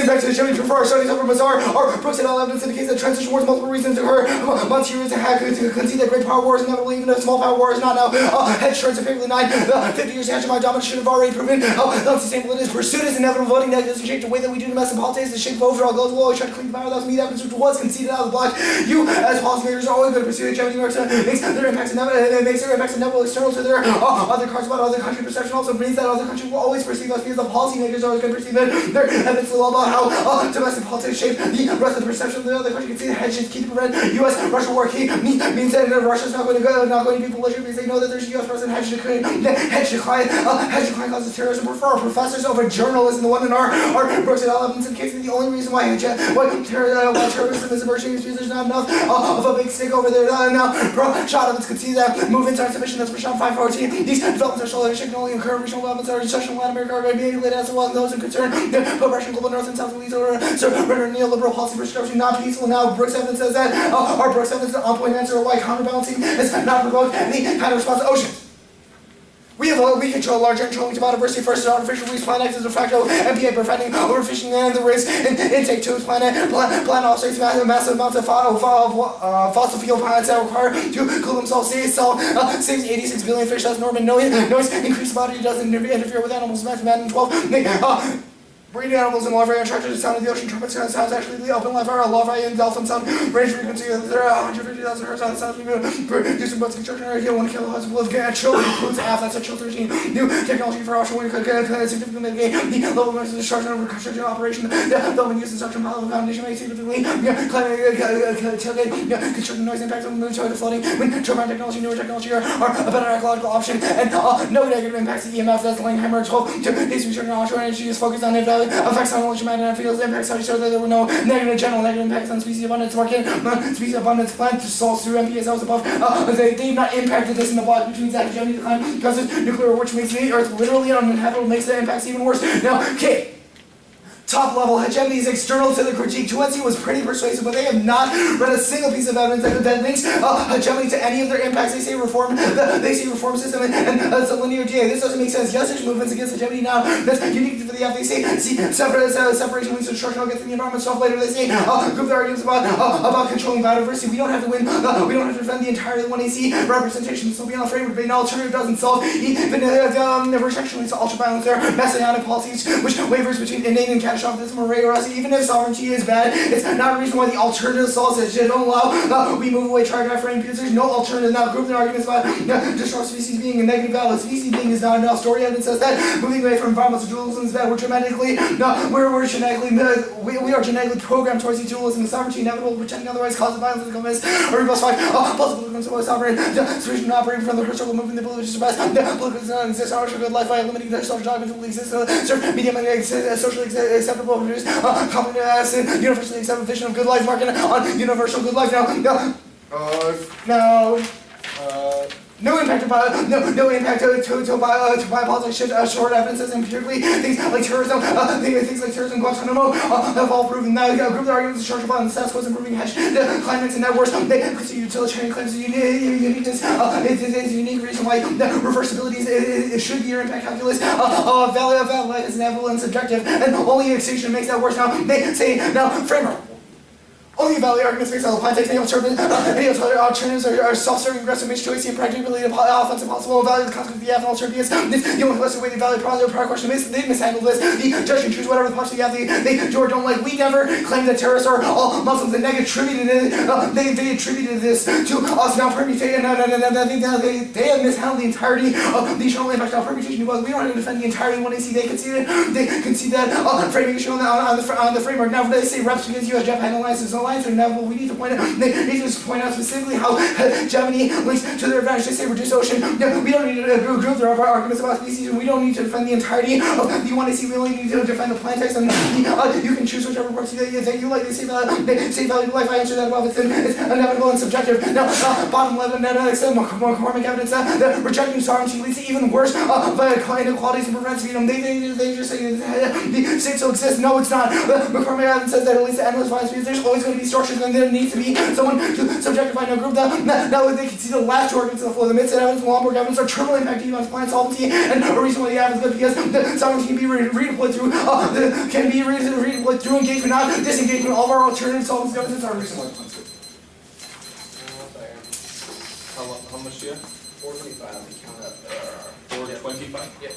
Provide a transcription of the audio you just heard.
back to the Germany for our studies over Mazar, our Brooks and all evidence indicates that transition wars multiple reasons occur. Montefiore had to concede that great power war is inevitable, even if small power war is not now. Hedge trends are favorably 50 years hegemonic dominance should have already proven how unsustainable it is. Pursuit is inevitable. Voting that doesn't change the way that we do domestic politics. The shape of overall goals will always try to clean the power without meat evidence, which was conceded out of the block. You, as policymakers, are always going to pursue hegemony. Makes their impacts inevitable external to their other cards about other country perception. Also means that other countries will always perceive us because the policymakers are always going to perceive it. Their evidence is all about how domestic politics shape the rest of the perception of the other country. You can see the hedges keep to prevent U.S.-Russia war key means that Russia's not going to be belligerent because they know that there's a U.S. president hedge decline causes terrorism. Prefer our professors over journalists, and the one in our Brooks and all evidence indicates that the only reason why terrorism is emerging is because there's not enough of a big stick over there now. Shot of its concede that movements aren't sufficient. That's for Shot 514. These developments are slowly can only occur. Regional developments are in Latin America are going to be regulated as well as those in concern. But Russian global north and south leads over render neoliberal policy prescription not peaceful. Now Brooks evidence says that our Brooks evidence on point answer why counterbalancing is not provoked any kind of response to oceans. We control a larger controlling amount of diversity versus artificial reefs. Planet X is de facto MPA preventing overfishing and the risk in intake to its planet. Planet offsets massive amounts of fossil fuel planets that require to cool themselves. Saves 86 billion fish. That's Norman noise. Increased body doesn't interfere with animals. Mathematics 12. Breeding animals and larvae are attracted to the sound of the ocean. Trumpet sounds actually the open larvae and dolphin sound range frequency of 150,000 hertz on the sound of producing boats construction area 1 kilohertz of chill includes half. That's a chill 13. New technology for offshore wind could significantly mitigate the level of destruction of construction operation. Development use construction pile of foundation may significantly tailgate construction noise impacts on the moon, the floating wind turbine technology, newer technology are a better ecological option and no negative impacts to EMF. That's Langheimer 12. These research on offshore energy is focused on it. Effects on electromagnetic fields, impacts studies show that there were no general negative impacts on species abundance market, species abundance plant source through MPS that was above. They have not impacted this in the block, which means that hegemony decline causes nuclear, which makes the Earth literally uninhabitable, makes the impacts even worse. Now, okay. Top level hegemony is external to the critique. Tuensi was pretty persuasive, but they have not read a single piece of evidence that links hegemony to any of their impacts. They say reform system and it's a linear DA. This doesn't make sense. Yes, there's movements against hegemony now. That's unique to the FAC. See, separation leads to destruction against the environment stuff later. They say group their arguments about controlling biodiversity. We don't have to win. We don't have to defend the entire 1AC representation. This will be on the framework debate. An alternative doesn't solve even restriction leads to ultra-violence. There are messianic policies which wavers between innate and catastrophic. This Murray or even if sovereignty is bad, it's not a reason why the alternative solves it. Just don't allow we move away try frame because there's no alternative. Now group their arguments about destroy species being a negative value. Species being is not enough. Story evidence says that moving away from environmental dualism is bad. We're genetically we are genetically programmed towards the dualism and sovereignty inevitable, pretending otherwise causes violence and comments. Or plus 5 possible movements of sovereign solution operating from the historical movement the ability to surpass political does not exist. Our good life by limiting their social judgment to exist. Serve medium and socially acceptable produce common universally accepted vision of good life marking on universal good life. No impact to biopolitics shift short evidences empirically. Things like terrorism, Guantanamo have all proven that. Group the arguments of social violence, status quo improving hedge, climates and networks. They consider utilitarian claims of uniqueness. It is a unique reason why reversibility it should be your impact calculus. Value of life is inevitable and subjective, and only extinction makes that worse. Now they say framework. Only value arguments based on the plantex. Any alternatives are self-serving, aggressive, mixed choice, and practically offensive possible. Value the consequence of the F and alternatives. The only lesser way they value prior question is they mishandled this. The judge can choose whatever the parts of the they do or don't like. We never claim that terrorists are all Muslims. They attributed it. They attributed this to us. Now permutation. They have mishandled the entirety of the general impact. Now permutation was we don't have to defend the entirety of 1AC. They concede that framing is shown on the framework. Now they say reps because U.S. Japan alliances. Lines are inevitable. We need to point out specifically how hegemony links to their advantage. They say reduce ocean. We don't need to group their arguments about species, and we don't need to defend the entirety of the 1AC. We only need to defend the planet text, and you can choose which whichever parts that you like, they say valuable life. I answer that above. It's inevitable and subjective. Now, bottom left, McCormick evidence that rejecting sovereignty leads to even worse inequalities and prevents freedom. They just say the state still exists. No, it's not. McCormick evidence says that it leads to endless violence because there's always going to be structures and there needs to be someone to subjectify no group. Now they can see the last two arguments of the flow. The myths and evidence, Lomborg evidence are trivially impacting on plant solvency, and a reason why the evidence is good because the sovereignty can be redeployed through engagement, not disengagement. All of our alternative solvency evidence are a reason why the plant's good. How much do you have? 425. Let me count up. 425? Yep.